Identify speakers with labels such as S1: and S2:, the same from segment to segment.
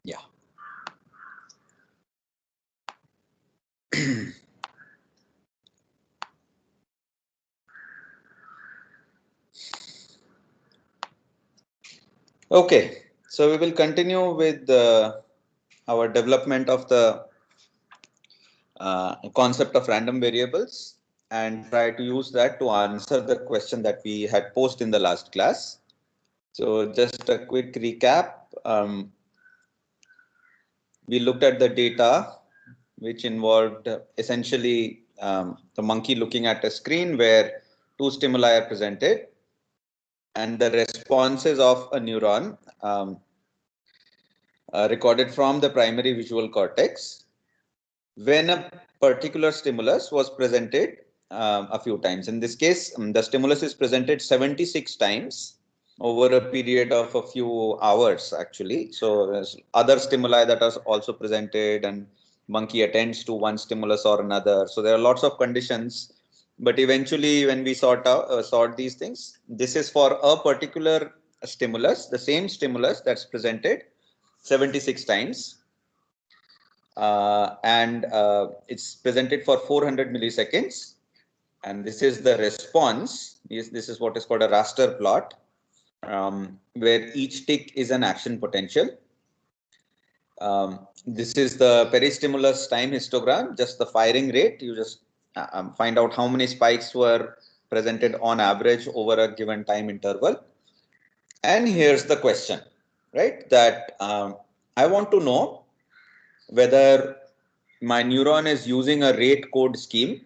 S1: Yeah. Okay, so we will continue with our development of the concept of random variables and try to use that to answer the question that we had posed in the last class. So just a quick recap. We looked at the data, which involved essentially the monkey looking at a screen where two stimuli are presented and the responses of a neuron recorded from the primary visual cortex when a particular stimulus was presented a few times. In this case, the stimulus is presented 76 times over a period of a few hours, actually. So there's other stimuli that are also presented, and monkey attends to one stimulus or another. So there are lots of conditions, but eventually when we sort these things, this is for a particular stimulus, the same stimulus that's presented 76 times. And it's presented for 400 milliseconds. And this is the response. This is what is called a raster plot, where each tick is an action potential. This is the peristimulus time histogram, just the firing rate. You just find out how many spikes were presented on average over a given time interval. And here's the question, right? That I want to know whether my neuron is using a rate code scheme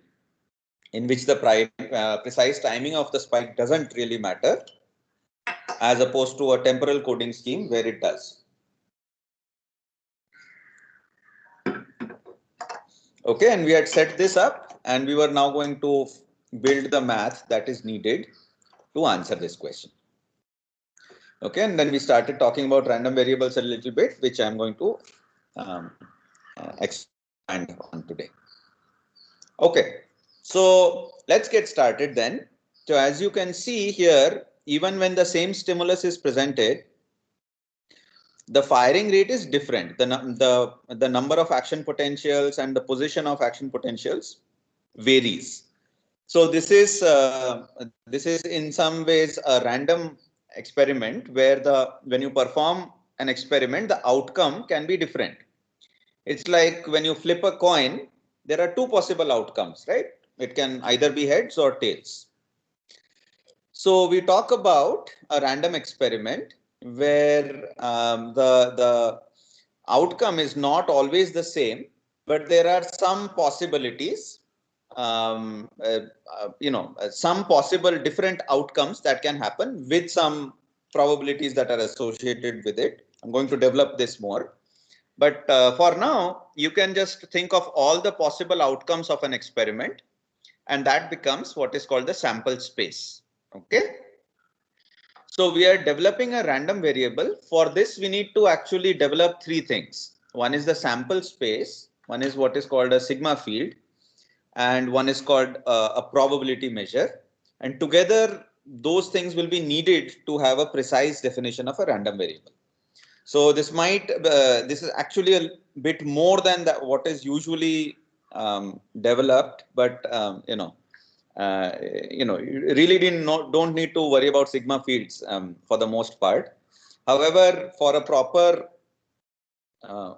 S1: in which the precise timing of the spike doesn't really matter, as opposed to a temporal coding scheme where it does. Okay, and we had set this up and we were now going to build the math that is needed to answer this question. Okay, and then we started talking about random variables a little bit, which I'm going to expand on today. Okay, so let's get started then. So as you can see here, even when the same stimulus is presented, the firing rate is different. The number of action potentials and the position of action potentials varies. So this is in some ways a random experiment where when you perform an experiment, the outcome can be different. It's like when you flip a coin, there are two possible outcomes, right? It can either be heads or tails. So we talk about a random experiment where the outcome is not always the same, but there are some possibilities, some possible different outcomes that can happen with some probabilities that are associated with it. I'm going to develop this more. But for now, you can just think of all the possible outcomes of an experiment, and that becomes what is called the sample space. Okay. So we are developing a random variable. For this, we need to actually develop three things. One is the sample space, one is what is called a sigma field, and one is called a probability measure. And together, those things will be needed to have a precise definition of a random variable. So this this is actually a bit more than what is usually developed, but you really don't need to worry about sigma fields for the most part. However, for a proper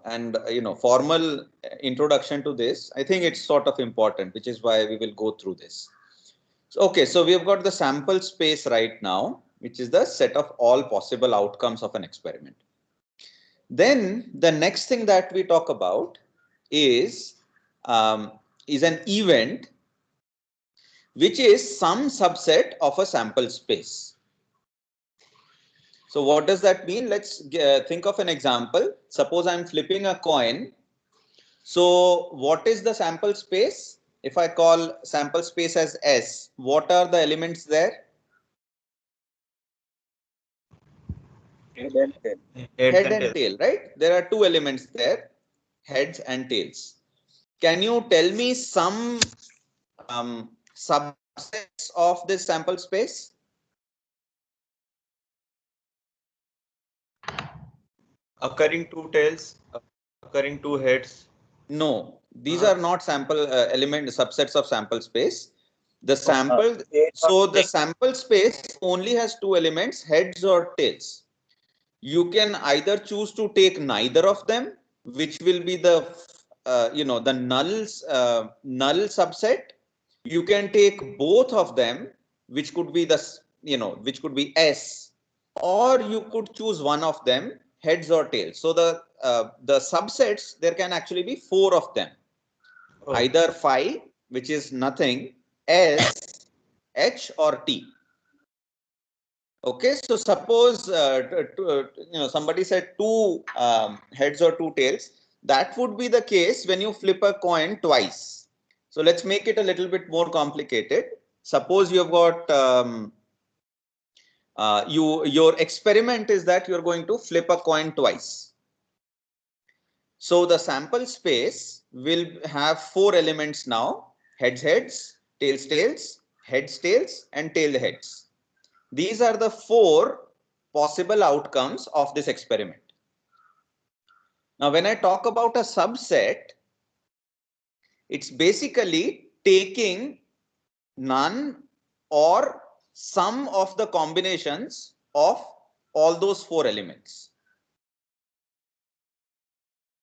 S1: and formal introduction to this, I think it's sort of important, which is why we will go through this. So, okay, so we have got the sample space right now, which is the set of all possible outcomes of an experiment. Then the next thing that we talk about is an event which is some subset of a sample space. So what does that mean? Let's think of an example. Suppose I'm flipping a coin. So what is the sample space? If I call sample space as S, what are the elements there?
S2: Head and tail.
S1: Head and tail, right? There are two elements there, heads and tails. Can you tell me some subsets of this sample space?
S2: Occurring two tails, occurring two heads.
S1: No, these are not sample element subsets of sample space. The sample, so the sample space only has two elements, heads or tails. You can either choose to take neither of them, which will be the the null subset. You can take both of them, which could be the which could be S, or you could choose one of them, heads or tails. So the subsets, there can actually be four of them, either phi, which is nothing, S, H or T. Okay, so suppose somebody said two heads or two tails. That would be the case when you flip a coin twice. So let's make it a little bit more complicated. Suppose you've got your experiment is that you're going to flip a coin twice. So the sample space will have four elements now: heads, heads, tails, tails, heads, tails, and tail heads. These are the four possible outcomes of this experiment. Now, when I talk about a subset, it's basically taking none or some of the combinations of all those four elements.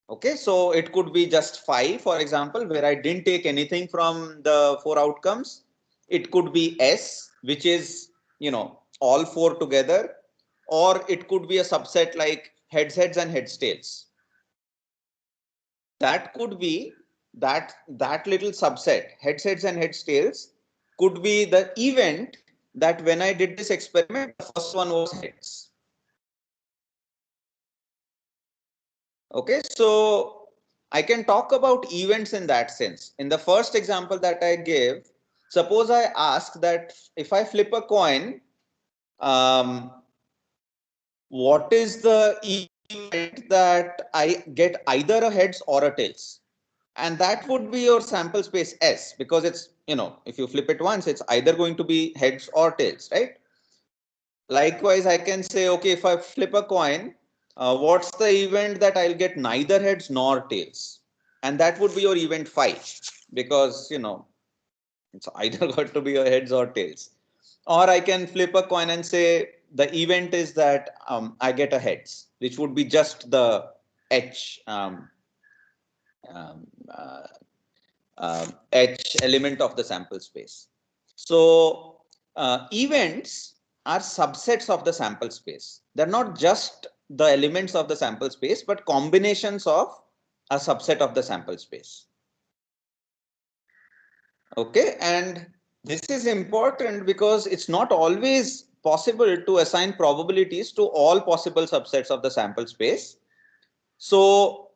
S1: Okay, so it could be just phi, for example, where I didn't take anything from the four outcomes. It could be S, which is, all four together, or it could be a subset like heads, heads, and heads, tails. That could be that little subset, heads, heads, and heads, tails, could be the event that when I did this experiment, the first one was heads. Okay, so I can talk about events in that sense. In the first example that I gave, suppose I ask that if I flip a coin, what is the event that I get either a heads or a tails? And that would be your sample space S, because it's, if you flip it once, it's either going to be heads or tails, right? Likewise, I can say, okay, if I flip a coin, what's the event that I'll get neither heads nor tails? And that would be your event phi, because, it's either got to be your heads or tails. Or I can flip a coin and say the event is that I get a heads, which would be just the H um, uh, H element of the sample space. So events are subsets of the sample space. They're not just the elements of the sample space, but combinations of a subset of the sample space. Okay, and this is important because it's not always possible to assign probabilities to all possible subsets of the sample space. So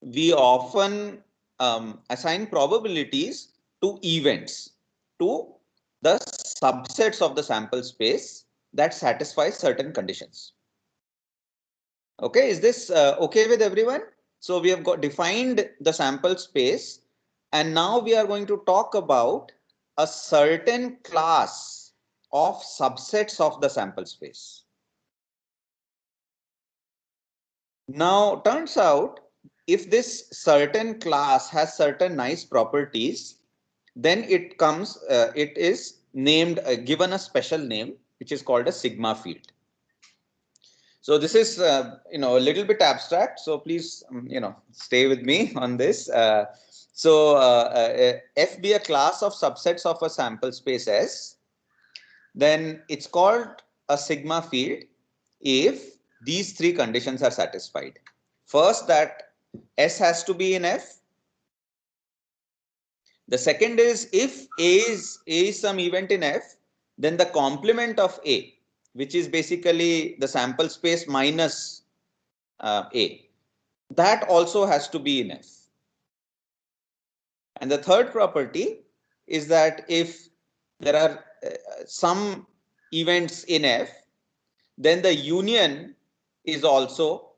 S1: we often assign probabilities to events, to the subsets of the sample space that satisfy certain conditions. Okay, is this okay with everyone? So we have got defined the sample space, and now we are going to talk about a certain class of subsets of the sample space. Now, turns out if this certain class has certain nice properties, then it is named, given a special name, which is called a sigma field. So this is, a little bit abstract. So please, stay with me on this. If be a class of subsets of a sample space S, then it's called a sigma field if these three conditions are satisfied. First, that S has to be in F. The second is if A is some event in F, then the complement of A, which is basically the sample space minus A, that also has to be in F. And the third property is that if there are some events in F, then the union is also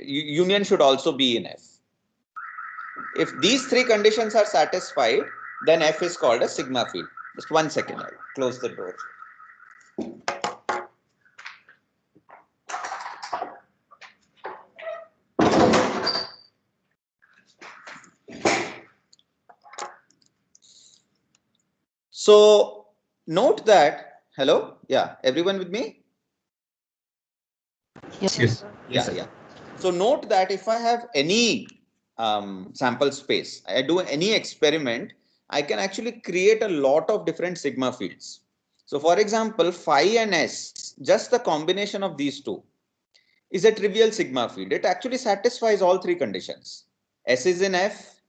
S1: union should also be in F. If these three conditions are satisfied, then F is called a sigma field. Just 1 second, I'll close the door. So note that, hello, yeah, everyone with me?
S3: Yes.
S1: Yeah. So note that if I have any sample space, I do any experiment, I can actually create a lot of different sigma fields. So for example, phi and S, just the combination of these two is a trivial sigma field. It actually satisfies all three conditions. S is in F.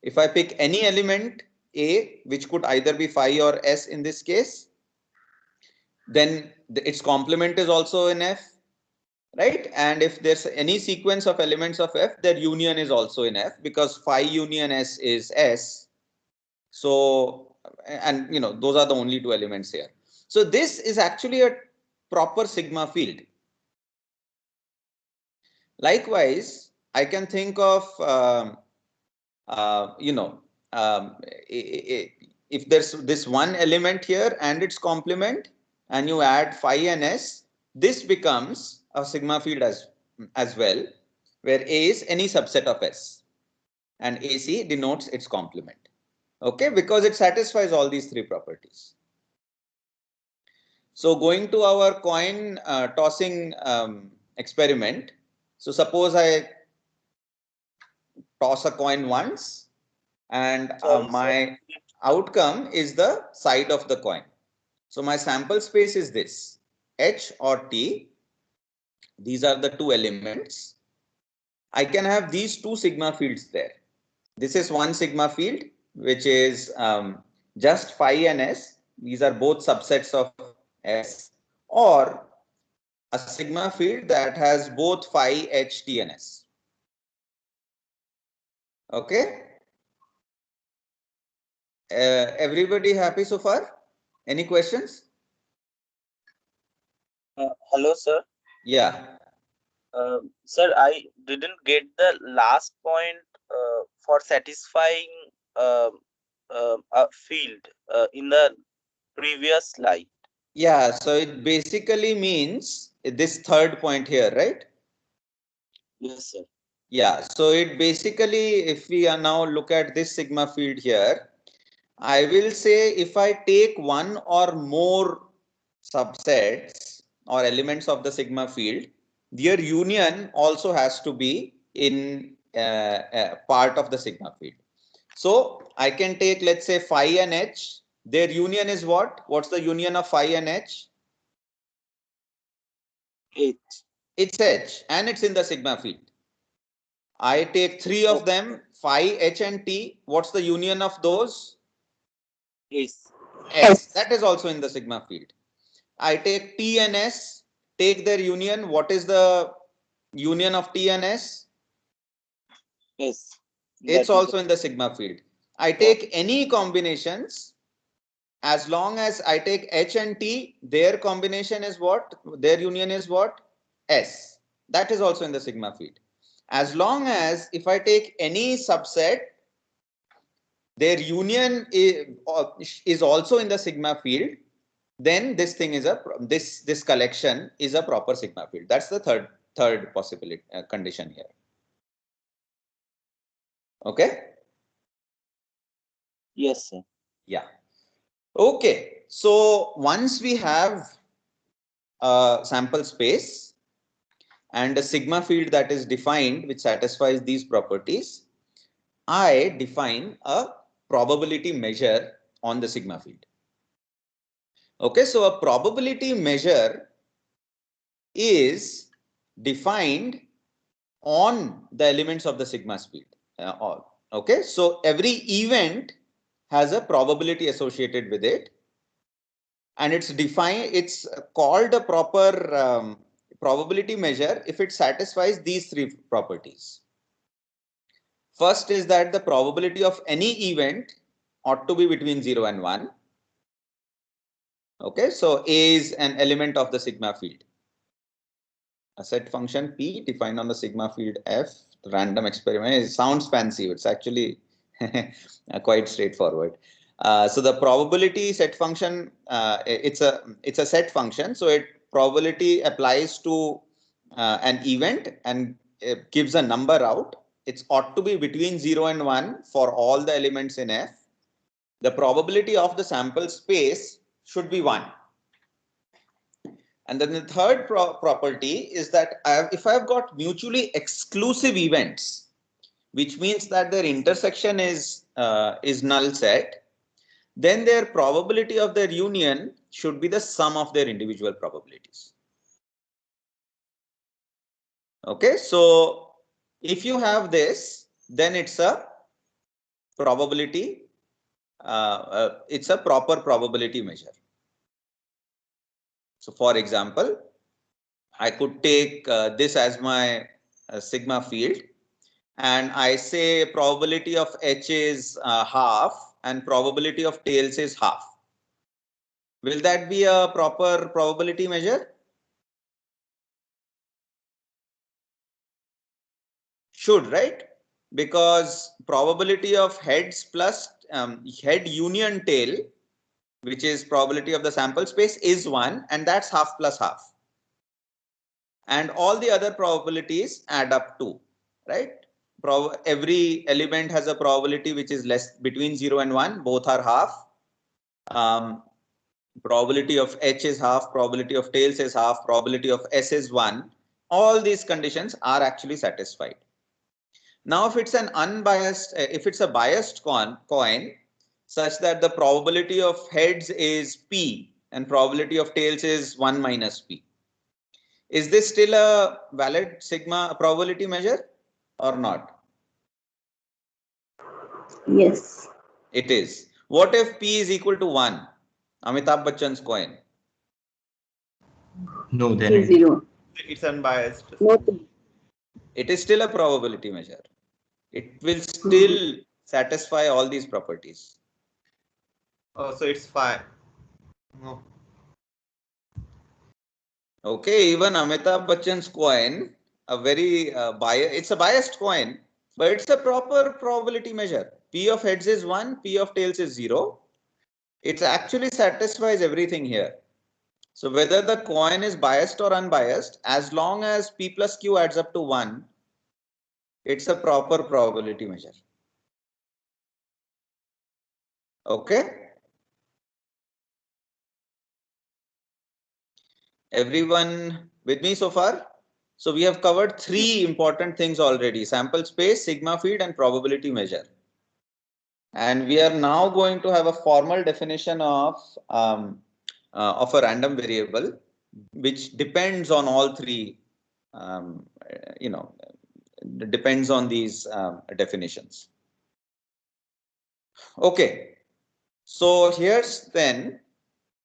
S1: If I pick any element A, which could either be phi or S in this case, then its complement is also in F, right? And if there's any sequence of elements of F, their union is also in F, because phi union S is S. So, and those are the only two elements here. So this is actually a proper sigma field. Likewise, I can think of, if there's this one element here and its complement, and you add phi and S, this becomes a sigma field as well, where A is any subset of S and AC denotes its complement. Okay, because it satisfies all these three properties. So going to our coin tossing experiment. So suppose I toss a coin once, and my outcome is the side of the coin. So my sample space is this, H or T. These are the two elements. I can have these two sigma fields there. This is one sigma field, which is just phi and S. These are both subsets of S, or a sigma field that has both phi, H, T, and S. Okay. Everybody happy so far? Any questions?
S3: Hello, sir.
S1: Yeah.
S3: Sir, I didn't get the last point for satisfying uh, a field in the previous slide.
S1: Yeah. So it basically means this third point here, right?
S3: Yes, sir.
S1: Yeah. So it basically, if we are now look at this sigma field here, I will say if I take one or more subsets or elements of the sigma field, their union also has to be in part of the sigma field. So I can take, let's say, phi and H. Their union is what? What's the union of phi and H?
S3: H.
S1: It's H, and it's in the sigma field. I take three of them, phi, H, and T. What's the union of those?
S3: S.
S1: S. That is also in the sigma field. I take T and S, take their union. What is the union of T and S?
S3: S.
S1: It's
S3: That is
S1: also in the sigma field. I
S3: what?
S1: take any combinations, as long as I take H and T, their combination is what? Their union is what? S. That is also in the sigma field. As long as if I take any subset, their union is also in the sigma field, then this thing is this collection is a proper sigma field. That's the third possibility condition here. Okay.
S3: Yes, sir.
S1: Yeah. Okay. So once we have a sample space and a sigma field that is defined which satisfies these properties, I define a probability measure on the sigma field. Okay. So a probability measure is defined on the elements of the sigma field. Okay, so every event has a probability associated with it, and it's defined. It's called a proper probability measure if it satisfies these three properties. First is that the probability of any event ought to be between 0 and 1. Okay, so A is an element of the sigma field. A set function P defined on the sigma field F, random experiment. It sounds fancy. It's actually quite straightforward. So the probability set function, it's a set function. So it probability applies to an event and it gives a number out. It ought to be between 0 and 1 for all the elements in F. the probability of the sample space should be 1. And then the third property is that if I've got mutually exclusive events, which means that their intersection is null set, then their probability of their union should be the sum of their individual probabilities. Okay, so if you have this, then it's a probability, it's a proper probability measure. So for example, I could take this as my sigma field, and I say probability of H is half and probability of tails is half. Will that be a proper probability measure? Should, right? Because probability of heads plus head union tail, which is probability of the sample space, is 1, and that's half plus half. And all the other probabilities add up to, right? Every element has a probability which is less between 0 and 1, both are half. Probability of H is half, probability of tails is half, probability of S is 1. All these conditions are actually satisfied. Now, if it's an unbiased, if it's a biased coin such that the probability of heads is P and probability of tails is 1 minus P, is this still a valid sigma probability measure or not?
S4: Yes.
S1: It is. What if P is equal to 1? Amitabh Bachchan's coin.
S2: No, then
S4: P zero.
S2: it's unbiased.
S4: No.
S1: It is still a probability measure. It will still satisfy all these properties.
S2: Oh, so it's fine. No.
S1: Okay, even Amitabh Bachchan's coin, a very it's a biased coin, but it's a proper probability measure. P of heads is 1, P of tails is 0. It actually satisfies everything here. So whether the coin is biased or unbiased, as long as P plus Q adds up to 1, it's a proper probability measure. Okay. Everyone with me so far? So we have covered 3 important things already: sample space, sigma field, and probability measure. And we are now going to have a formal definition of a random variable, which depends on all 3. Depends on these definitions. Okay, so here's then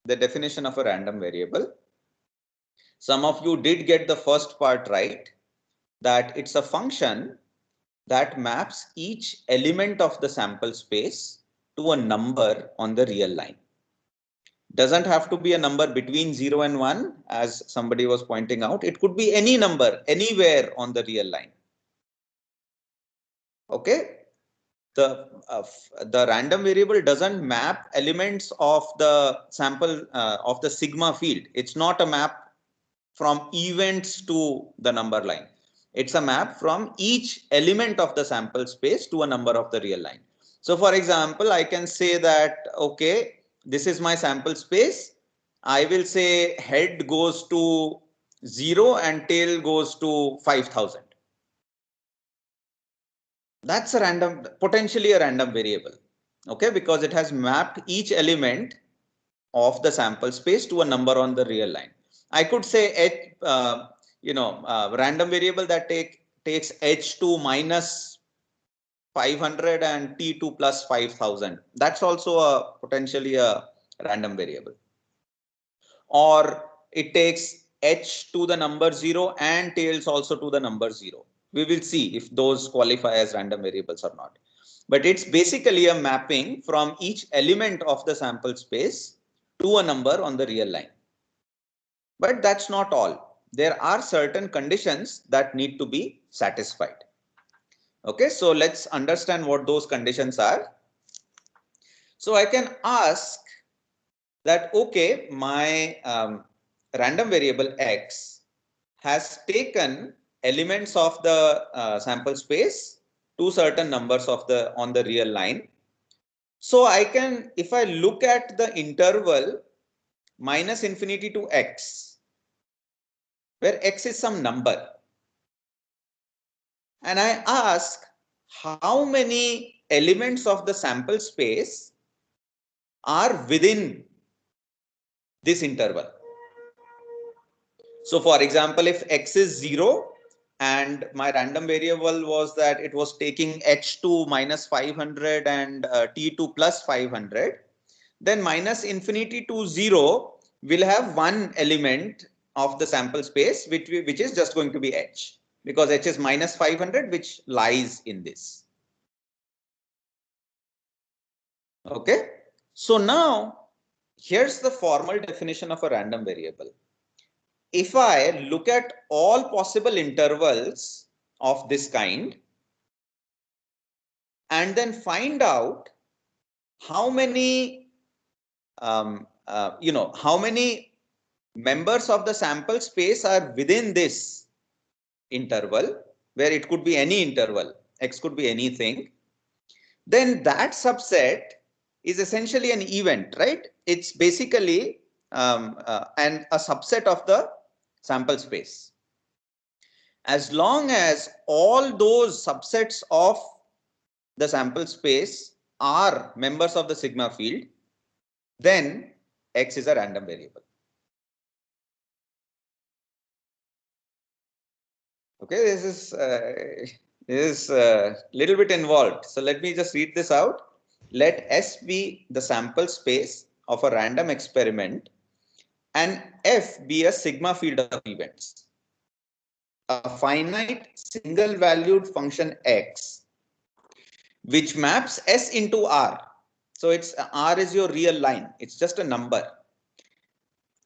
S1: the definition of a random variable. Some of you did get the first part right, that it's a function that maps each element of the sample space to a number on the real line. Doesn't have to be a number between 0 and 1, as somebody was pointing out. It could be any number anywhere on the real line. Okay. The random variable doesn't map elements of the sample of the sigma field. It's not a map from events to the number line. It's a map from each element of the sample space to a number of the real line. So for example, I can say that, okay, this is my sample space. I will say head goes to 0 and tail goes to 5,000. That's a random, potentially a random variable. Okay, because it has mapped each element of the sample space to a number on the real line. I could say random variable that takes h to minus 500 and t2 plus 5,000. That's also a potentially a random variable. Or it takes h to the number 0 and tails also to the number 0. We will see if those qualify as random variables or not. But it's basically a mapping from each element of the sample space to a number on the real line. But that's not all. There are certain conditions that need to be satisfied. Okay, so let's understand what those conditions are. So I can ask that, okay, my random variable x has taken elements of the sample space to certain numbers of on the real line. So I can, if I look at the interval minus infinity to x, where x is some number, and I ask how many elements of the sample space are within this interval. So for example, if x is 0 and my random variable was that it was taking h to minus 500 and t to plus 500, then minus infinity to 0 will have one element of the sample space which is just going to be h, because h is minus 500, which lies in this. Okay, so now here's the formal definition of a random variable. If I look at all possible intervals of this kind and then find out how many how many members of the sample space are within this interval, where it could be any interval, x could be anything, then that subset is essentially an event, right? It's basically and a subset of the sample space. As long as all those subsets of the sample space are members of the sigma field, then x is a random variable. Okay, this is a little bit involved. So let me just read this out. Let S be the sample space of a random experiment and F be a sigma field of events. A finite single valued function x which maps S into R. So it's R is your real line. It's just a number.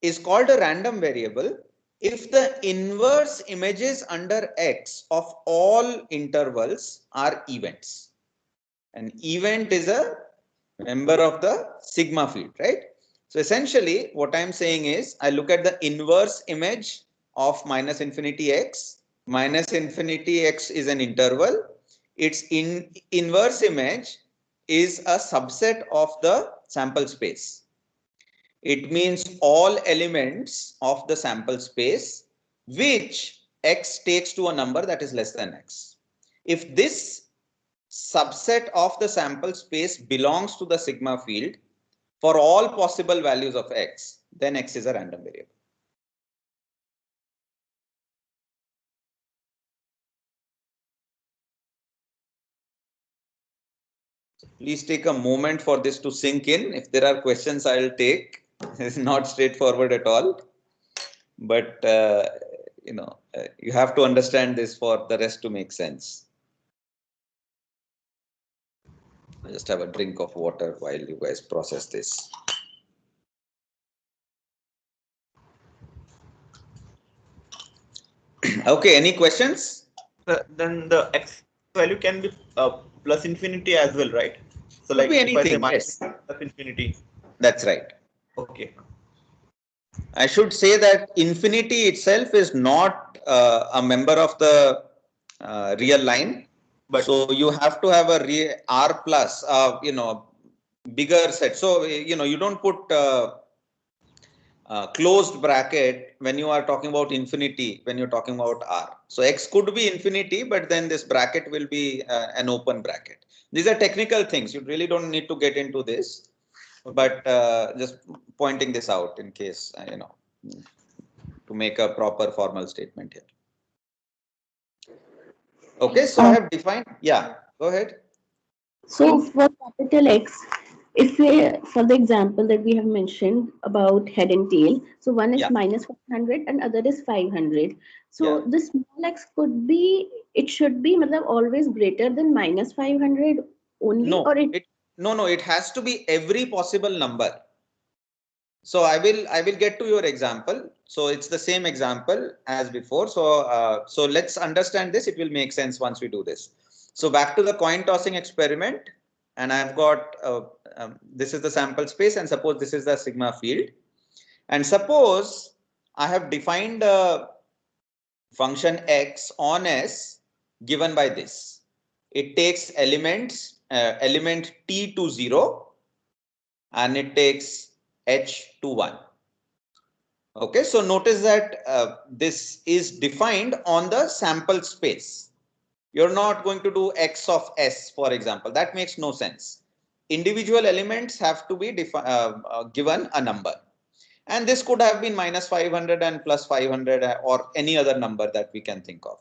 S1: Is called a random variable if the inverse images under X of all intervals are events. An event is a member of the sigma field, right? So essentially what I'm saying is I look at the inverse image of minus infinity x. Minus infinity x is an interval. Its inverse image is a subset of the sample space. It means all elements of the sample space which x takes to a number that is less than x. If this subset of the sample space belongs to the sigma field for all possible values of x, then x is a random variable. Please take a moment for this to sink in. If there are questions, I'll take. It's not straightforward at all, but you have to understand this for the rest to make sense. I just have a drink of water while you guys process this. Okay, any questions?
S2: Then the x value can be plus infinity as well, right? So
S1: Could
S2: like
S1: be
S2: if I say
S1: anything,
S2: minus
S1: yes.
S2: plus infinity.
S1: That's right.
S2: Okay.
S1: I should say that infinity itself is not a member of the real line.
S2: But
S1: So you have to have a R plus, bigger set. So, you don't put closed bracket when you are talking about infinity, when you're talking about R. So X could be infinity, but then this bracket will be an open bracket. These are technical things. You really don't need to get into this, but just pointing this out in case, to make a proper formal statement here. Okay, so I have defined, yeah, go ahead.
S4: So for capital X, if we, for the example that we have mentioned about head and tail, so one is
S1: Yeah.
S4: minus 500 and other is 500. So
S1: Yeah.
S4: the small x could be, it should be always greater than minus 500 only,
S1: No,
S4: or it
S1: no, it has to be every possible number. So I will get to your example. So it's the same example as before. So let's understand this. It will make sense once we do this. So back to the coin tossing experiment, and I've got this is the sample space, and suppose this is the sigma field, and suppose I have defined a function x on S given by this. It takes element t to 0 and it takes h to 1. Okay, so notice that this is defined on the sample space. You're not going to do x of s, for example. That makes no sense. Individual elements have to be given a number. And this could have been minus 500 and plus 500 or any other number that we can think of.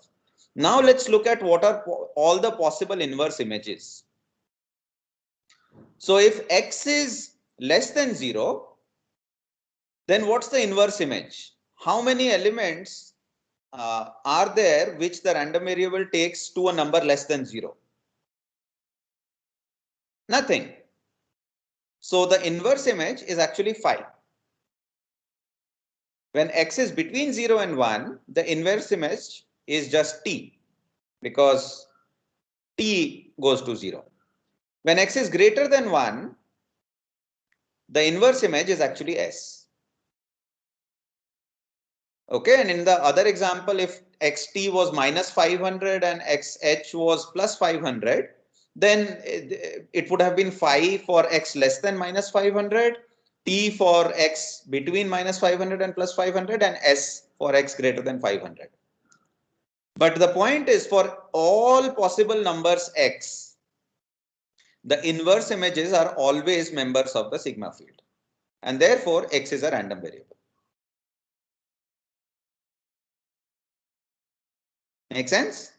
S1: Now let's look at what are all the possible inverse images. So if x is less than 0, then what's the inverse image? How many elements are there which the random variable takes to a number less than 0? Nothing. So the inverse image is actually 5. When x is between 0 and 1, the inverse image is just t, because t goes to 0. When x is greater than 1, the inverse image is actually s. Okay, and in the other example, if xt was minus 500 and xh was plus 500, then it would have been phi for x less than minus 500, t for x between minus 500 and plus 500, and s for x greater than 500. But the point is, for all possible numbers x, the inverse images are always members of the sigma field, and therefore x is a random variable. Make sense?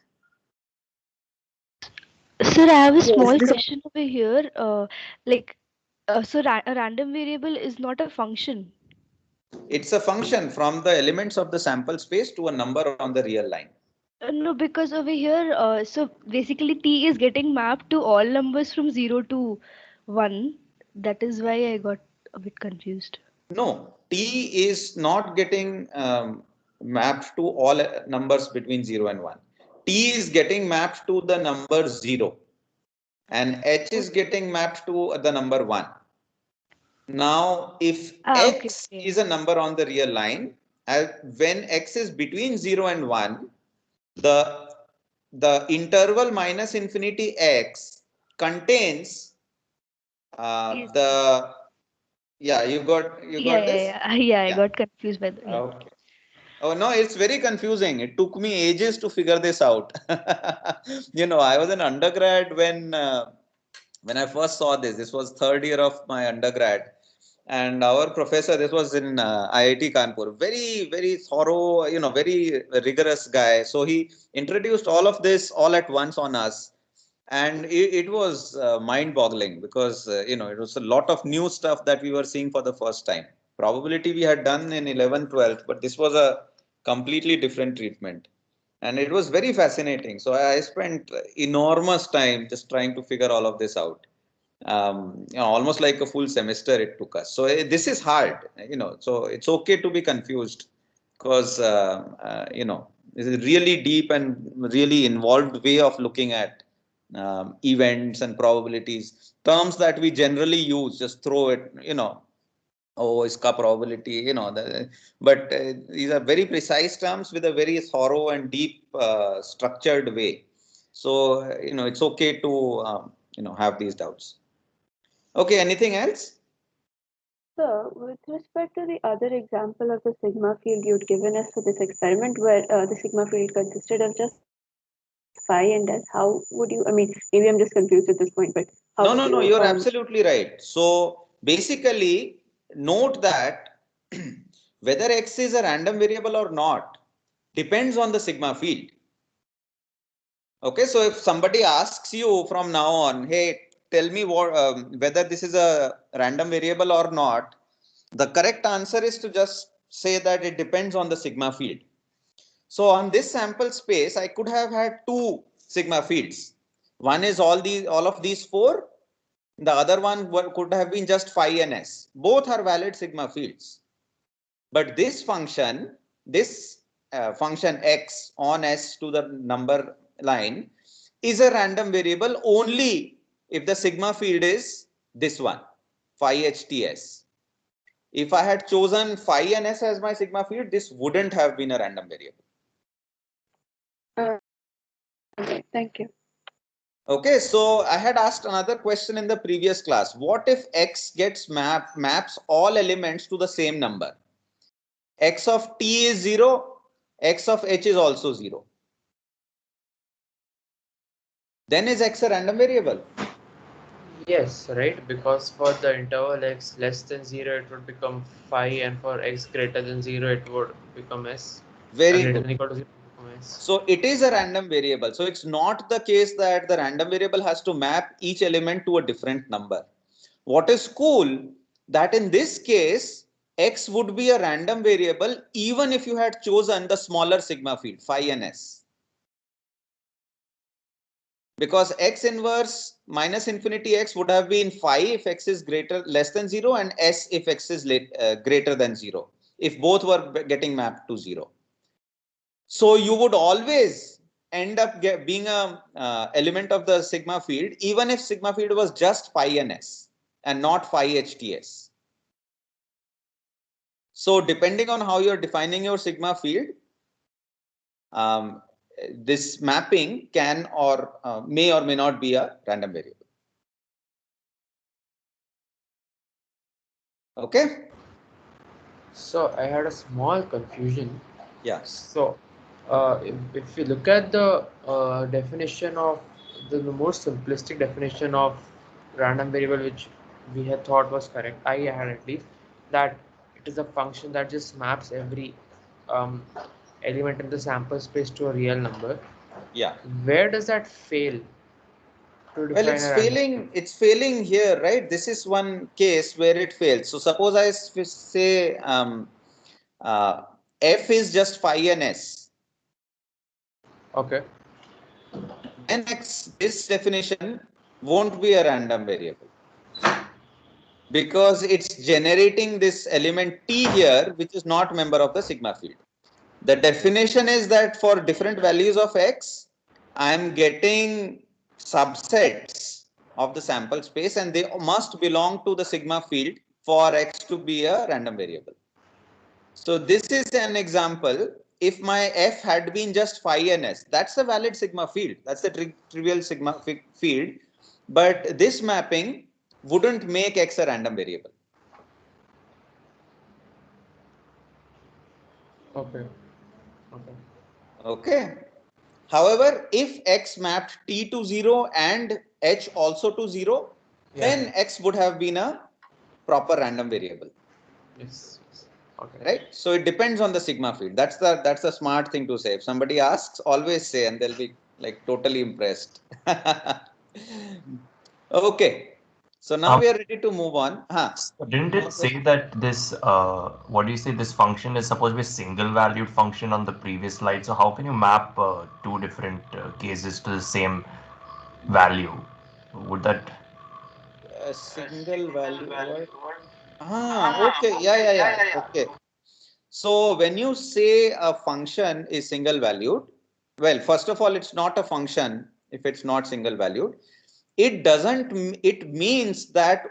S5: Sir, I have a
S4: Yes,
S5: small
S4: this
S5: question over here. A random variable is not a function.
S1: It's a function from the elements of the sample space to a number on the real line.
S5: No, because over here, so basically t is getting mapped to all numbers from 0 to 1. That is why I got a bit confused.
S1: No, t is not getting mapped to all numbers between 0 and 1. T is getting mapped to the number 0, and h is getting mapped to the number 1. Now, if
S5: Okay,
S1: x
S5: okay.
S1: is a number on the real line, when x is between 0 and 1, the interval minus infinity x contains
S5: Yes.
S1: the, yeah, you got this?
S5: Yeah, I
S1: Yeah.
S5: got confused by the, yeah.
S1: Okay. Oh no, it's very confusing. It took me ages to figure this out. I was an undergrad when I first saw this. This was third year of my undergrad, and our professor. This was in IIT Kanpur. Very very thorough. Very rigorous guy. So he introduced all of this all at once on us, and it was mind-boggling, because it was a lot of new stuff that we were seeing for the first time. Probability we had done in 11th 12th, but this was a completely different treatment, and it was very fascinating. So I spent enormous time just trying to figure all of this out. Almost like a full semester it took us. So this is hard, so it's okay to be confused, because this is really deep and really involved way of looking at events and probabilities. Terms that we generally use, just throw it, oh, iska probability, but these are very precise terms with a very thorough and deep structured way. So, it's okay to, have these doubts. Okay, anything else?
S4: So, with respect to the other example of the sigma field you'd given us for this experiment, where the sigma field consisted of just phi and s, how would you? I mean, maybe I'm just confused at this point, but how
S1: No,
S4: would
S1: no, no,
S4: you?
S1: you're absolutely right. So basically, note that whether x is a random variable or not depends on the sigma field. Okay, so if somebody asks you from now on, hey, tell me whether this is a random variable or not, the correct answer is to just say that it depends on the sigma field. So on this sample space, I could have had two sigma fields. One is all of these four. The other one could have been just phi and s. Both are valid sigma fields. But this function x on s to the number line is a random variable only if the sigma field is this one, phi hts. If I had chosen phi and s as my sigma field, this wouldn't have been a random variable.
S4: Okay, thank you.
S1: Okay, so I had asked another question in the previous class. What if X gets maps all elements to the same number? X of T is 0, X of H is also 0. Then is X a random variable?
S6: Yes, right, because for the interval x less than 0 it would become phi, and for x greater than 0 it would become s.
S1: Very
S6: Greater
S1: good.
S6: than equal to 0 become s.
S1: So it is a random variable. So it's not the case that the random variable has to map each element to a different number. What is cool that in this case, X would be a random variable even if you had chosen the smaller sigma field, phi and s. Because X inverse minus infinity X would have been phi if X is less than 0 and s if X is greater than 0, if both were getting mapped to 0. So you would always end up being a element of the sigma field, even if sigma field was just phi and s and not phi HTS. So depending on how you're defining your sigma field, this mapping can or may or may not be a random variable. Okay.
S6: So I had a small confusion.
S1: Yeah.
S6: So if you look at the definition of the most simplistic definition of random variable, which we had thought was correct, I had at least, that it is a function that just maps every um, element in the sample space to a real number.
S1: Yeah.
S6: Where does that fail to
S1: Well,
S6: define a random variable?
S1: it's failing here, right? This is one case where it fails. So suppose I say uh, f is just phi and s.
S6: Okay.
S1: Then this definition won't be a random variable because it's generating this element t here, which is not member of the sigma field. The definition is that for different values of x, I am getting subsets of the sample space and they must belong to the sigma field for x to be a random variable. So this is an example. If my f had been just phi and s, that's a valid sigma field. That's the trivial sigma field. But this mapping wouldn't make x a random variable.
S6: Okay. Okay.
S1: Okay. However, if x mapped t to 0 and h also to 0, then x would have been a proper random variable.
S6: Yes. Okay.
S1: Right? So it depends on the sigma field. That's the smart thing to say. If somebody asks, always say, and they'll be like totally impressed. Okay. So now we are ready to move on.
S7: So didn't it say that this, what do you say, this function is supposed to be a single valued function on the previous slide? So how can you map two different cases to the same value? Would that?
S1: A single value. What? Okay. Yeah. Okay. So when you say a function is single valued, well, first of all, it's not a function if it's not single valued. It means that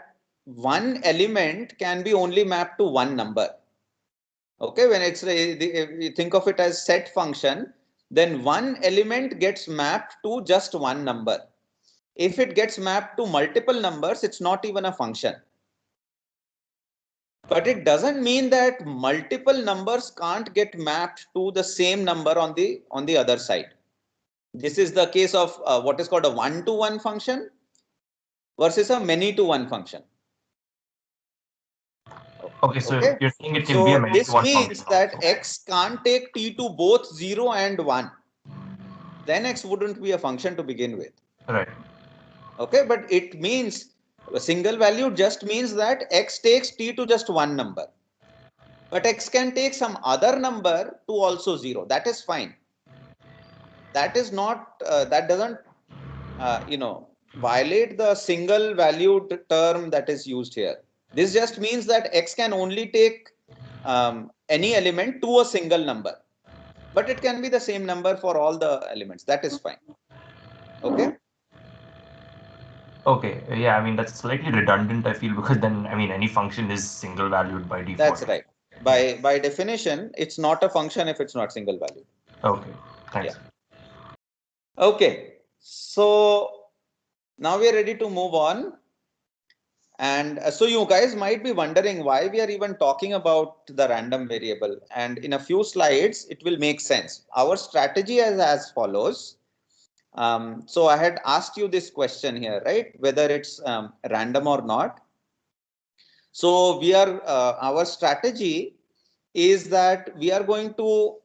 S1: one element can be only mapped to one number. Okay, when if you think of it as set function, then one element gets mapped to just one number. If it gets mapped to multiple numbers, it's not even a function. But it doesn't mean that multiple numbers can't get mapped to the same number on the other side. This is the case of what is called a one-to-one function versus a many-to-one function.
S7: Okay, so
S1: Okay.
S7: you're saying it can be a
S1: So
S7: many
S1: this
S7: to one
S1: means
S7: function
S1: that
S7: also.
S1: x can't take t to both 0 and 1. Then x wouldn't be a function to begin with.
S7: Right.
S1: Okay, but it means a single value just means that x takes t to just one number. But x can take some other number to also 0. That is fine. That is not, that doesn't, violate the single valued term that is used here. This just means that x can only take any element to a single number. But it can be the same number for all the elements. That is fine. Okay.
S7: Okay, yeah, I mean that's slightly redundant, I feel, because then I mean any function is single valued by default.
S1: That's right. By definition, it's not a function if it's not single valued.
S7: Okay, thanks.
S1: Yeah. Okay. So Now we are ready to move on. And so you guys might be wondering why we are even talking about the random variable. And in a few slides, it will make sense. Our strategy is as follows. So I had asked you this question here, right? Whether it's random or not. So we are, our strategy is that we are going to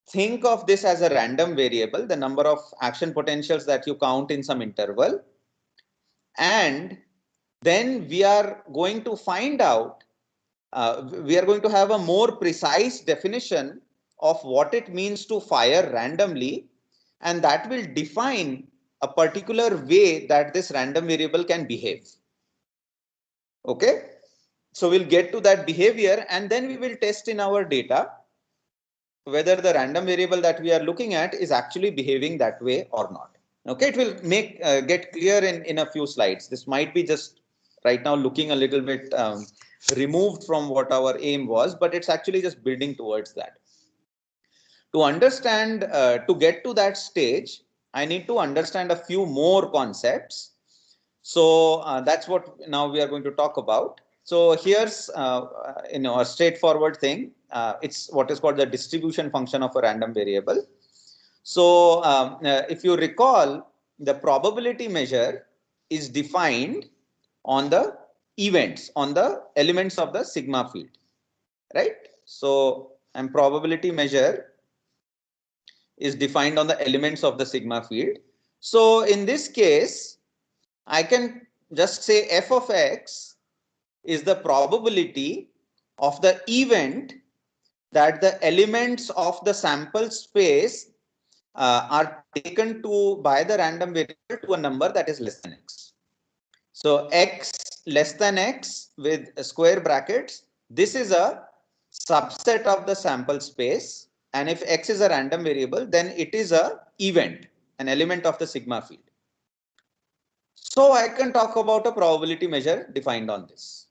S1: think of this as a random variable, the number of action potentials that you count in some interval. And then we are going to find out, we are going to have a more precise definition of what it means to fire randomly. And that will define a particular way that this random variable can behave. Okay. So we'll get to that behavior and then we will test in our data whether the random variable that we are looking at is actually behaving that way or not. Okay, it will make get clear in a few slides. This might be just right now looking a little bit removed from what our aim was, but it's actually just building towards that. To understand, to get to that stage, I need to understand a few more concepts. So that's what now we are going to talk about. So here's a straightforward thing. It's what is called the distribution function of a random variable. So if you recall, the probability measure is defined on the events, on the elements of the sigma field, right? So and probability measure is defined on the elements of the sigma field. So in this case, I can just say f of x is the probability of the event that the elements of the sample space are taken to by the random variable to a number that is less than x. So x less than x with square brackets, this is a subset of the sample space. And if x is a random variable, then it is a event, an element of the sigma field. So I can talk about a probability measure defined on this.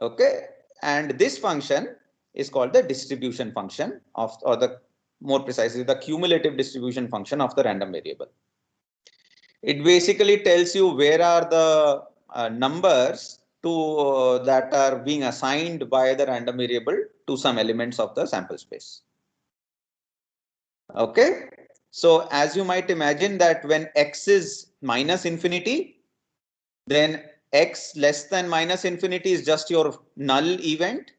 S1: Okay, and this function is called the distribution function of, or the more precisely, the cumulative distribution function of the random variable. It basically tells you where are the numbers to that are being assigned by the random variable to some elements of the sample space. Okay, so as you might imagine that when x is minus infinity, then x less than minus infinity is just your null event.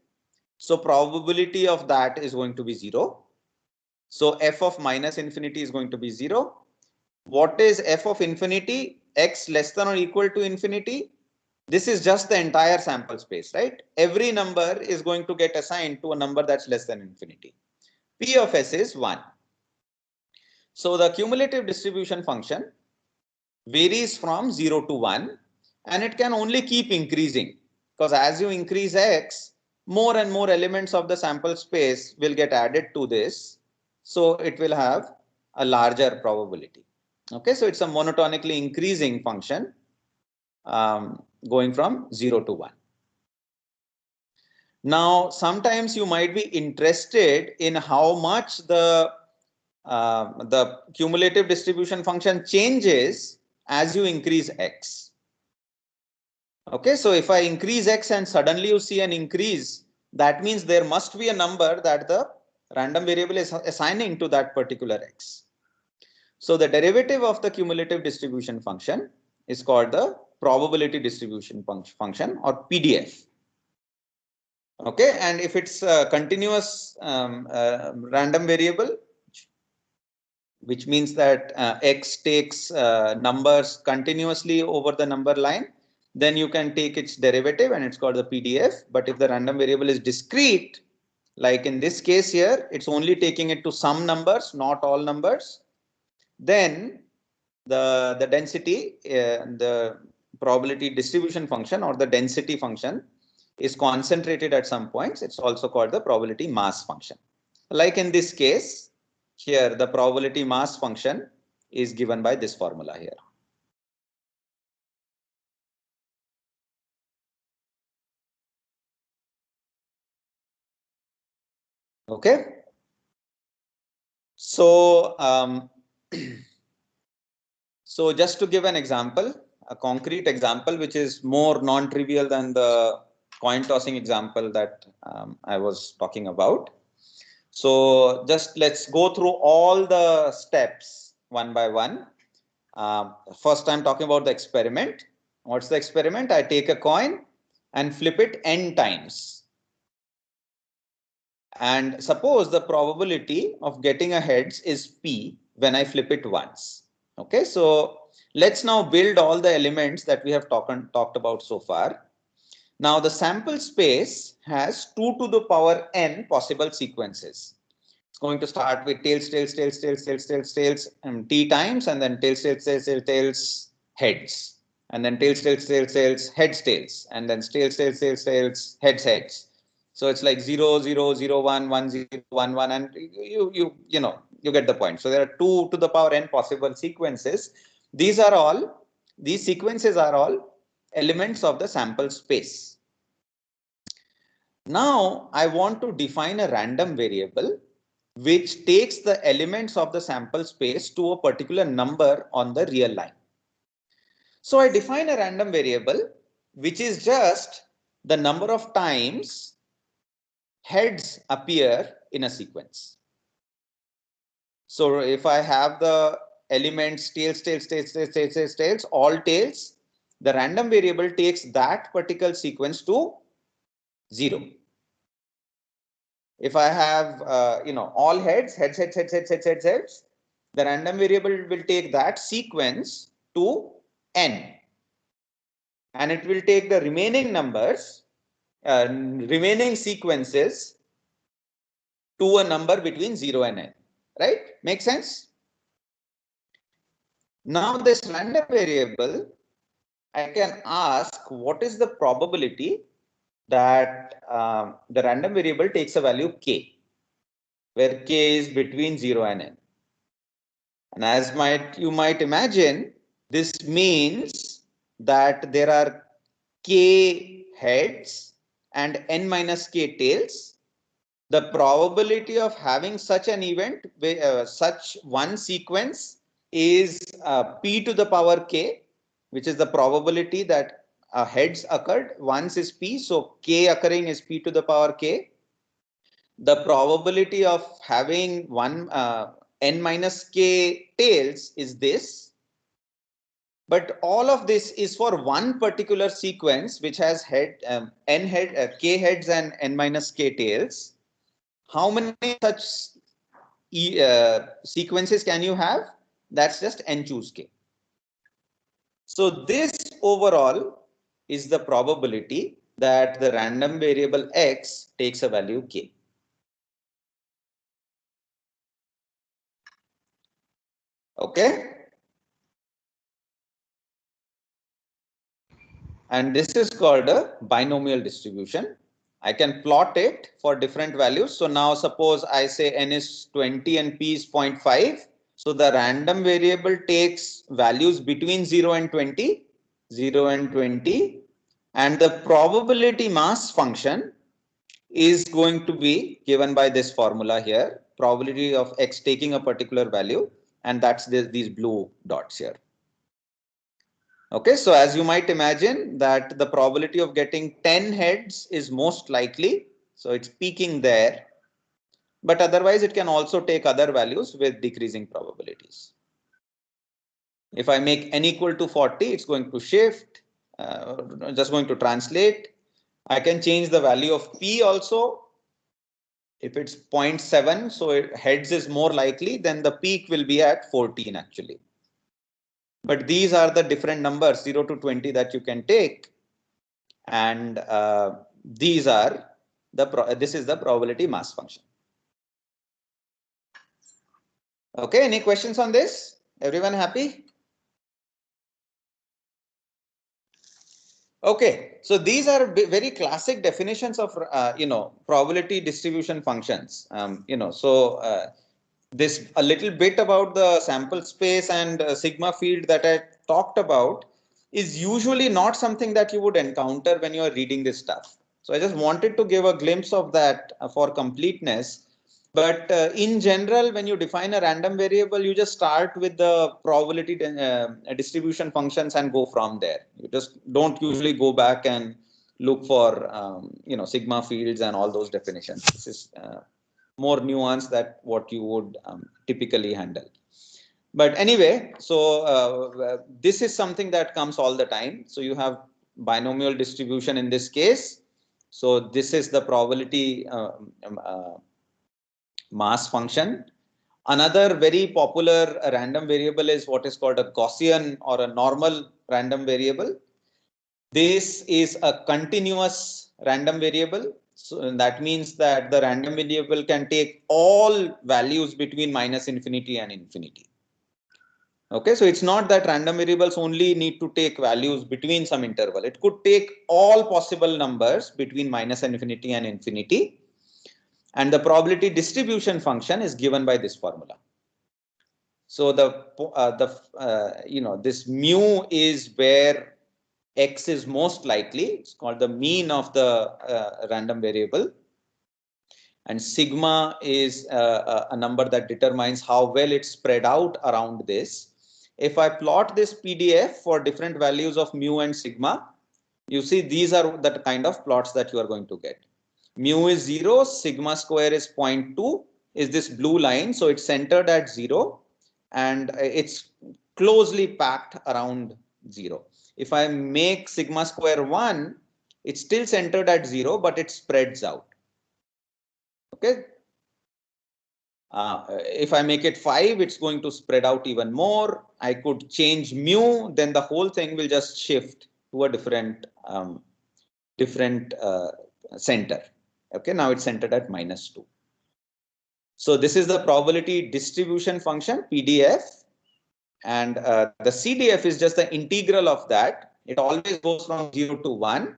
S1: So probability of that is going to be 0. So f of minus infinity is going to be 0. What is f of infinity? X less than or equal to infinity. This is just the entire sample space, right? Every number is going to get assigned to a number that's less than infinity. P of s is 1. So the cumulative distribution function varies from 0 to 1 and it can only keep increasing because as you increase x, more and more elements of the sample space will get added to this. So it will have a larger probability. Okay, so it's a monotonically increasing function going from 0 to 1. Now, sometimes you might be interested in how much the cumulative distribution function changes as you increase x. Okay, so if I increase x and suddenly you see an increase, that means there must be a number that the random variable is assigning to that particular x. So the derivative of the cumulative distribution function is called the probability distribution function or PDF. Okay, and if it's a continuous random variable, which means that x takes numbers continuously over the number line, then you can take its derivative and it's called the PDF. But if the random variable is discrete, like in this case here, it's only taking it to some numbers, not all numbers, then the density, the probability distribution function or the density function is concentrated at some points. It's also called the probability mass function. Like in this case, here the probability mass function is given by this formula here. Okay. So So just to give an example, a concrete example, which is more non-trivial than the coin tossing example that I was talking about. So just let's go through all the steps one by one. First, I'm talking about the experiment. What's the experiment? I take a coin and flip it n times. And suppose the probability of getting a heads is p when I flip it once. Okay, so let's now build all the elements that we have talked about so far. Now the sample space has 2 to the power n possible sequences. It's going to start with tails, tails, tails, tails, tails, tails, tails, and t times, and then tails, tails, tails, tails, tails, heads, and then tails, tails, tails, tails, heads, tails, and then tails, tails, tails, tails, heads, heads. So it's like 0, 0, 0, 1, 1, 0, 1, 1, and you know, you get the point. So there are 2 to the power n possible sequences. These sequences are all elements of the sample space. Now I want to define a random variable which takes the elements of the sample space to a particular number on the real line. So I define a random variable which is just the number of times heads appear in a sequence. So if I have the elements tails, tails, tails, tails, tails, tails, tails, all tails, the random variable takes that particular sequence to 0. If I have all heads, heads, heads, heads, heads, heads, heads, heads, the random variable will take that sequence to n, and it will take the remaining numbers, remaining sequences to a number between 0 and n. Right? Makes sense? Now this random variable, I can ask what is the probability that the random variable takes a value k, where k is between 0 and n. And as you might imagine, this means that there are k heads and n minus k tails. The probability of having such an event, such one sequence, is p to the power k, which is the probability that heads occurred. Once is p, so k occurring is p to the power k. The probability of having one n minus k tails is this, but all of this is for one particular sequence which has k heads and n minus k tails. How many such sequences can you have? That's just n choose k. So this overall is the probability that the random variable x takes a value k. Okay. And this is called a binomial distribution. I can plot it for different values. So now suppose I say n is 20 and p is 0.5. So the random variable takes values between 0 and 20, 0 and 20. And the probability mass function is going to be given by this formula here, probability of x taking a particular value. And that's these blue dots here. Okay, so as you might imagine that the probability of getting 10 heads is most likely. So it's peaking there, but otherwise it can also take other values with decreasing probabilities. If I make n equal to 40, it's going to shift, just going to translate. I can change the value of p also. If it's 0.7, so heads is more likely, then the peak will be at 14 actually. But these are the different numbers 0 to 20 that you can take, and these are this is the probability mass function. Okay, any questions on this? Everyone happy? Okay, so these are very classic definitions of probability distribution functions. This a little bit about the sample space and sigma field that I talked about is usually not something that you would encounter when you are reading this stuff. So I just wanted to give a glimpse of that for completeness. But in general, when you define a random variable, you just start with the probability distribution functions and go from there. You just don't usually go back and look for sigma fields and all those definitions. This is more nuanced than what you would typically handle. But anyway, so this is something that comes all the time. So you have binomial distribution in this case. So this is the probability mass function. Another very popular random variable is what is called a Gaussian or a normal random variable. This is a continuous random variable. So that means that the random variable can take all values between minus infinity and infinity. Okay, so it's not that random variables only need to take values between some interval. It could take all possible numbers between minus infinity and infinity. And the probability distribution function is given by this formula. So this mu is where x is most likely. It's called the mean of the random variable. And sigma is a number that determines how well it's spread out around this. If I plot this PDF for different values of mu and sigma, you see these are the kind of plots that you are going to get. Mu is 0, sigma square is 0.2, is this blue line. So it's centered at 0 and it's closely packed around 0. If I make sigma square 1, it's still centered at 0, but it spreads out. Okay. If I make it 5, it's going to spread out even more. I could change mu, then the whole thing will just shift to a different center. Okay, now it's centered at -2. So this is the probability distribution function, PDF, and the CDF is just the integral of that. It always goes from 0 to 1.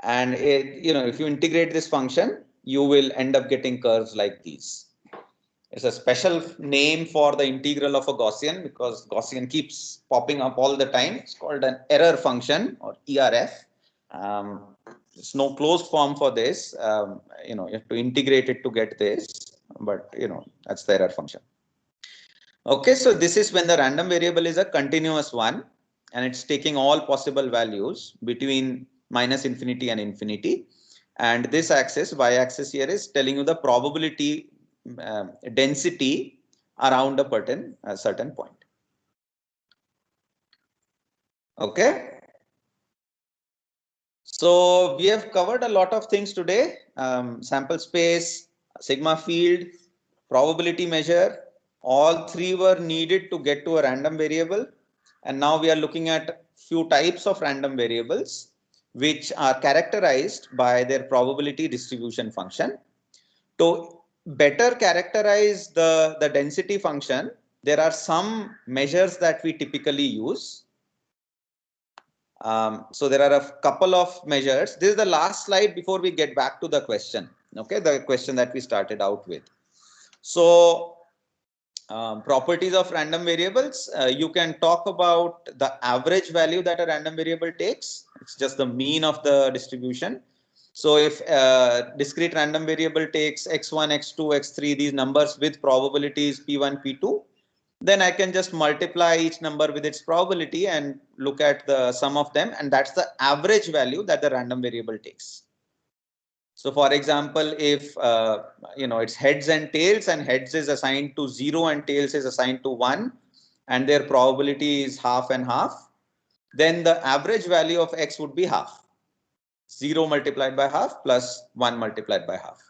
S1: And if you integrate this function, you will end up getting curves like these. It's a special name for the integral of a Gaussian because Gaussian keeps popping up all the time. It's called an error function or ERF. There's no closed form for this. You have to integrate it to get this, but that's the error function. Okay, so this is when the random variable is a continuous one and it's taking all possible values between minus infinity and infinity. And this axis, y-axis here, is telling you the probability density around a certain point. Okay. So we have covered a lot of things today. Sample space, sigma field, probability measure, all three were needed to get to a random variable. And now we are looking at few types of random variables which are characterized by their probability distribution function. To better characterize the density function, there are some measures that we typically use. So there are a couple of measures. This is the last slide before we get back to the question. Okay, the question that we started out with. So properties of random variables, you can talk about the average value that a random variable takes. It's just the mean of the distribution. So if discrete random variable takes x1, x2, x3, these numbers with probabilities p1, p2, then I can just multiply each number with its probability and look at the sum of them, and that's the average value that the random variable takes. So for example, if it's heads and tails, and heads is assigned to 0 and tails is assigned to 1, and their probability is half and half, then the average value of x would be half. 0 multiplied by half plus 1 multiplied by half.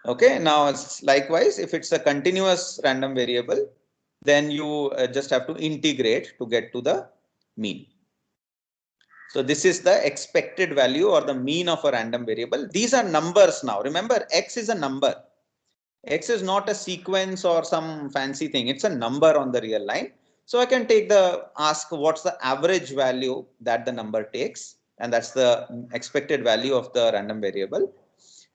S1: Okay, now likewise, if it's a continuous random variable, then you just have to integrate to get to the mean. So this is the expected value or the mean of a random variable. These are numbers now. Remember, x is a number. X is not a sequence or some fancy thing. It's a number on the real line. So I can ask what's the average value that the number takes, and that's the expected value of the random variable.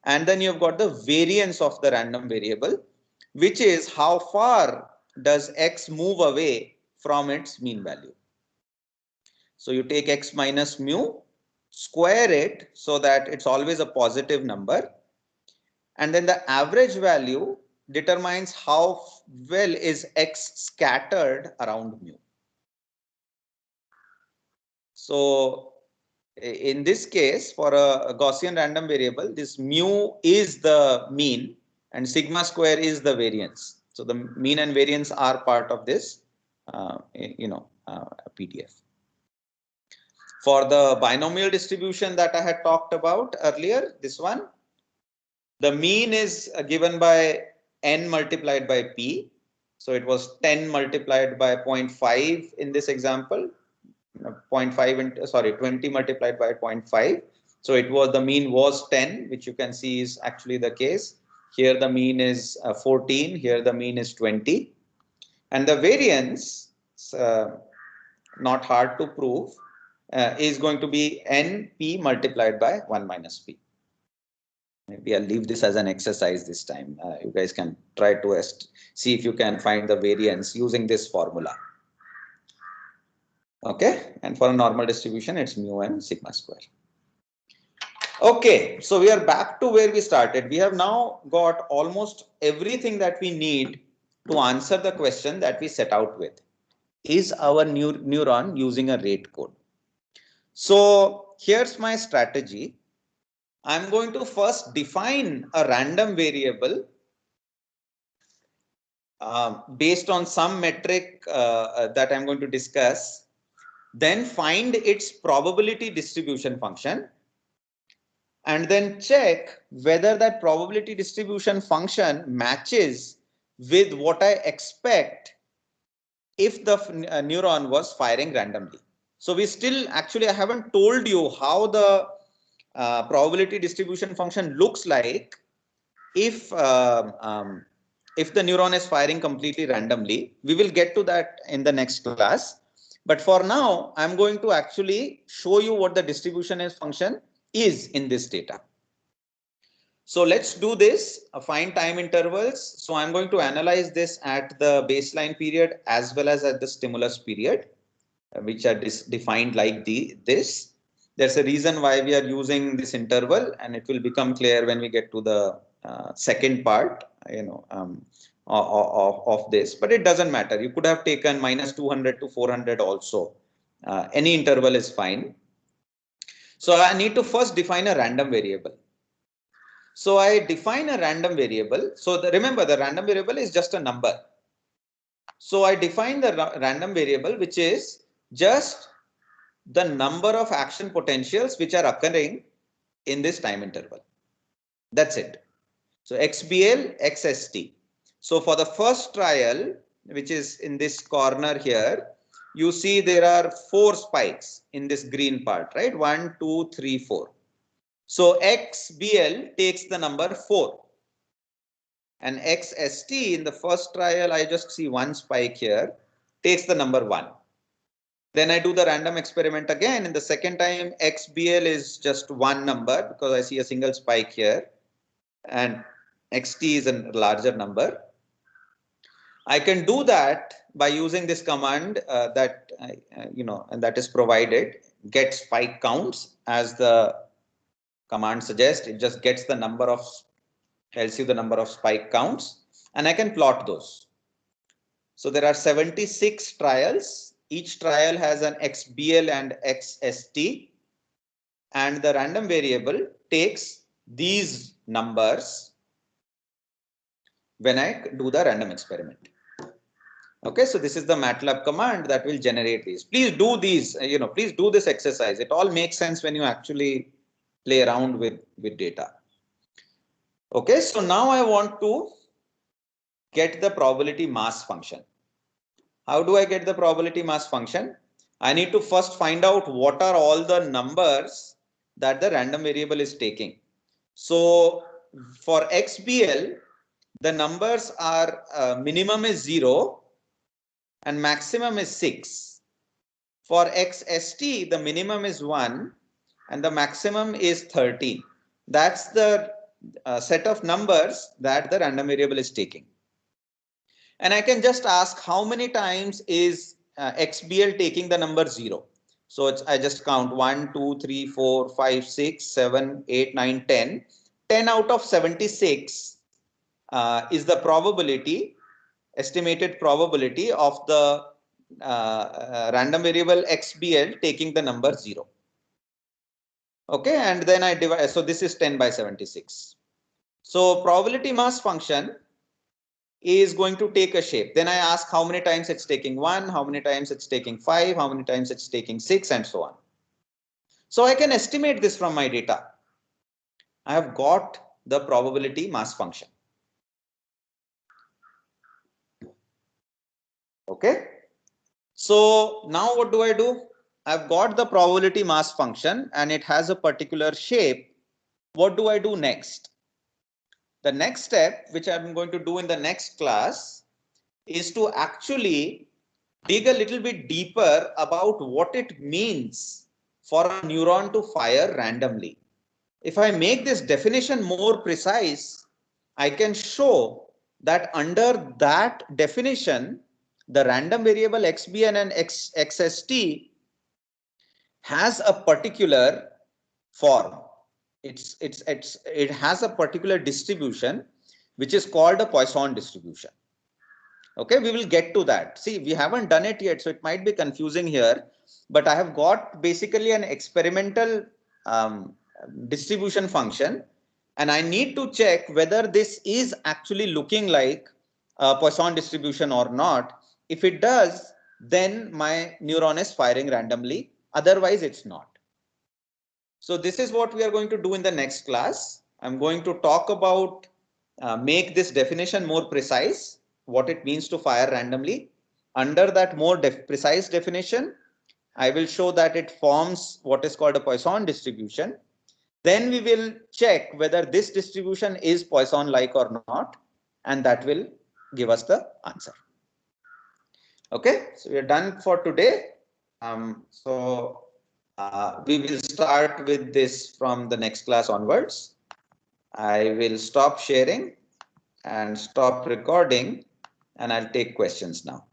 S1: And then you've got the variance of the random variable, which is how far does x move away from its mean value. So you take x minus mu, square it so that it's always a positive number, and then the average value determines how well is X scattered around mu. So in this case, for a Gaussian random variable, this mu is the mean and sigma square is the variance. So the mean and variance are part of this, PDF. For the binomial distribution that I had talked about earlier, this one, the mean is given by n multiplied by p. So it was 10 multiplied by 0.5 in this example. 0.5 and 20 multiplied by 0.5. So it was, the mean was 10, which you can see is actually the case. Here the mean is 14. Here the mean is 20. And the variance, not hard to prove, is going to be np multiplied by 1 minus p. Maybe I'll leave this as an exercise this time. You guys can try to see if you can find the variance using this formula. Okay, and for a normal distribution, it's mu and sigma square. Okay, so we are back to where we started. We have now got almost everything that we need to answer the question that we set out with. Is our neuron using a rate code? So here's my strategy. I'm going to first define a random variable based on some metric that I'm going to discuss, then find its probability distribution function, and then check whether that probability distribution function matches with what I expect if the neuron was firing randomly. So we still, actually, I haven't told you how the probability distribution function looks like if the neuron is firing completely randomly. We will get to that in the next class. But for now, I'm going to actually show you what the distribution function is in this data. So let's do this, find time intervals. So I'm going to analyze this at the baseline period as well as at the stimulus period, which are defined like this. There's a reason why we are using this interval, and it will become clear when we get to the second part, of this. But it doesn't matter. You could have taken minus 200 to 400 also. Any interval is fine. So I need to first define a random variable. So I define a random variable. So remember, the random variable is just a number. So I define the random variable, which is just the number of action potentials which are occurring in this time interval. That's it. So XBL, XST. So for the first trial, which is in this corner here, you see there are 4 spikes in this green part, right? 1, 2, 3, 4. So XBL takes the number 4. And XST in the first trial, I just see 1 spike here, takes the number 1. Then I do the random experiment again. In the second time, XBL is just 1 number because I see a single spike here. And XT is a larger number. I can do that by using this command and that is provided, get spike counts, as the command suggests. It just gets the number of, tells you the number of spike counts, and I can plot those. So there are 76 trials. Each trial has an XBL and XST, and the random variable takes these numbers when I do the random experiment. Okay, so this is the MATLAB command that will generate these. Please do these, please do this exercise. It all makes sense when you actually play around with data. Okay, so now I want to get the probability mass function. How do I get the probability mass function? I need to first find out what are all the numbers that the random variable is taking. So for XBL, the numbers are minimum is 0 and maximum is 6. For XST, the minimum is 1 and the maximum is 13. That's the set of numbers that the random variable is taking. And I can just ask how many times is XBL taking the number 0. So I just count 1, 2, 3, 4, 5, 6, 7, 8, 9, 10. 10 out of 76 is the probability, estimated probability of the random variable xbl taking the number 0. Okay, and then I divide, so this is 10 by 76. So probability mass function is going to take a shape. Then I ask how many times it's taking 1, how many times it's taking 5, how many times it's taking 6, and so on. So I can estimate this from my data. I have got the probability mass function. Okay. So now what do? I've got the probability mass function and it has a particular shape. What do I do next? The next step, which I'm going to do in the next class, is to actually dig a little bit deeper about what it means for a neuron to fire randomly. If I make this definition more precise, I can show that under that definition, the random variable xbn and xst has a particular form. It has a particular distribution which is called a Poisson distribution. Okay, we will get to that. See, we haven't done it yet, so it might be confusing here, but I have got basically an experimental distribution function, and I need to check whether this is actually looking like a Poisson distribution or not. If it does, then my neuron is firing randomly, otherwise it's not. So this is what we are going to do in the next class. I'm going to talk about make this definition more precise, what it means to fire randomly. Under that more precise definition, I will show that it forms what is called a Poisson distribution. Then we will check whether this distribution is Poisson-like or not, and that will give us the answer. Okay, so we are done for today. We will start with this from the next class onwards. I will stop sharing and stop recording, and I'll take questions now.